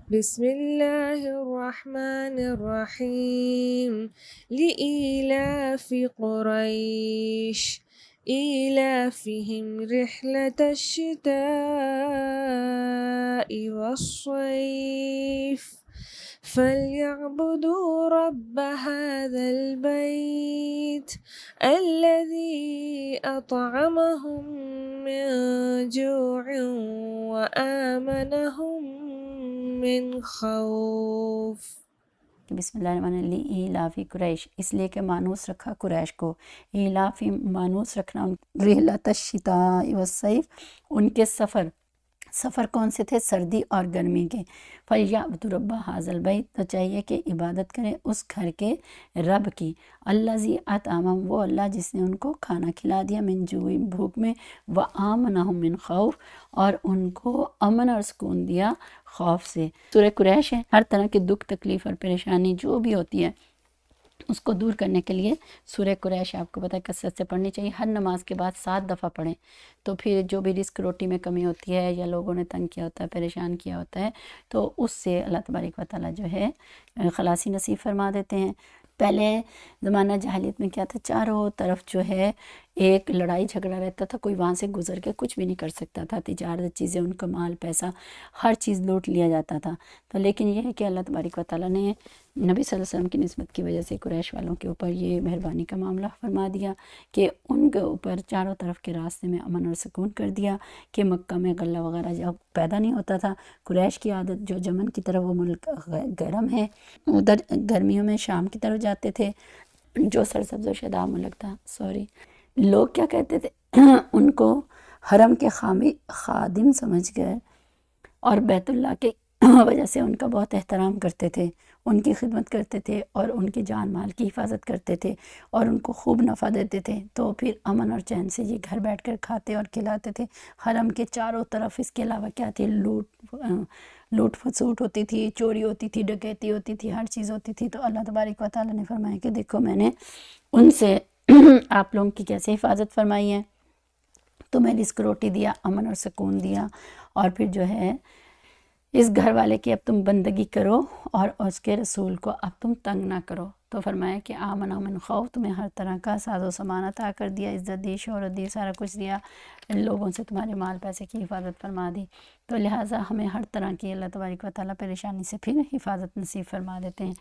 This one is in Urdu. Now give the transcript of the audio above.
بسم الله الرحمن الرحيم لإيلاف قريش إيلافهم رحلة الشتاء والصيف فليعبدوا رب هذا البيت الذي أطعمهم من جوع وآمنهم من خوف۔ بسم اللہ الرحمن الرحیم ایلافی قریش، اس لیے کہ مانوس رکھا قریش کو، ایلافی مانوس رکھنا رحلۃ الشتاء والصیف، ان کے سفر کون سے تھے؟ سردی اور گرمی کے۔ فَلْيَعْبُدُوا رَبَّ هَٰذَا الْبَيْتِ، تو چاہیے کہ عبادت کریں اس گھر کے رب کی، الَّذِي أَطْعَمَهُمْ، وہ اللہ جس نے ان کو کھانا کھلا دیا، من جوع، بھوک میں، وَآمَنَهُم من خوف، اور ان کو امن اور سکون دیا خوف سے۔ سورہ قریش ہے، ہر طرح کے دکھ تکلیف اور پریشانی جو بھی ہوتی ہے اس کو دور کرنے کے لیے سورہ قریش آپ کو پتہ ہے کثرت سے پڑھنی چاہیے، ہر نماز کے بعد 7 دفعہ پڑھیں، تو پھر جو بھی رزق روٹی میں کمی ہوتی ہے یا لوگوں نے تنگ کیا ہوتا ہے، پریشان کیا ہوتا ہے، تو اس سے اللہ تبارک و تعالیٰ جو ہے خلاصی نصیب فرما دیتے ہیں۔ پہلے زمانہ جاہلیت میں کیا تھا، چاروں طرف جو ہے ایک لڑائی جھگڑا رہتا تھا، کوئی وہاں سے گزر کے کچھ بھی نہیں کر سکتا تھا، تجارت چیزیں، ان کا مال پیسہ ہر چیز لوٹ لیا جاتا تھا۔ تو لیکن یہ ہے کہ اللہ تبارک و تعالیٰ نے نبی صلی اللہ علیہ وسلم کی نسبت کی وجہ سے قریش والوں کے اوپر یہ مہربانی کا معاملہ فرما دیا کہ ان کے اوپر چاروں طرف کے راستے میں امن اور سکون کر دیا، کہ مکہ میں غلہ وغیرہ جب پیدا نہیں ہوتا تھا۔ قریش کی عادت، جو یمن کی طرف، وہ ملک گرم ہے، ادھر گرمیوں میں شام کی طرف جاتے تھے، جو سرسبز و شاداب ملک تھا، لوگ کیا کہتے تھے ان کو حرم کے خادم سمجھ گئے، اور بیت اللہ کے وجہ سے ان کا بہت احترام کرتے تھے، ان کی خدمت کرتے تھے، اور ان کے جان مال کی حفاظت کرتے تھے، اور ان کو خوب نفع دیتے تھے، تو پھر امن اور چین سے یہ گھر بیٹھ کر کھاتے اور کھلاتے تھے۔ حرم کے چاروں طرف اس کے علاوہ کیا تھی، لوٹ پھسوٹ ہوتی تھی، چوری ہوتی تھی، ڈکیتی ہوتی تھی، ہر چیز ہوتی تھی۔ تو اللہ تبارک و تعالیٰ نے فرمایا کہ دیکھو میں نے ان سے آپ لوگوں کی کیسے حفاظت فرمائی ہے، تمہیں رزق روٹی دیا، امن اور سکون دیا، اور پھر جو ہے اس گھر والے کی اب تم بندگی کرو اور اس کے رسول کو اب تم تنگ نہ کرو۔ تو فرمایا کہ آمنہ من خوف، تمہیں ہر طرح کا ساز و سامان عطا کر دیا، عزت دی، شہرت دی، سارا کچھ دیا، لوگوں سے تمہارے مال پیسے کی حفاظت فرما دی۔ تو لہٰذا ہمیں ہر طرح کی اللہ تبارک و تعالیٰ پریشانی سے پھر حفاظت نصیب فرما دیتے ہیں۔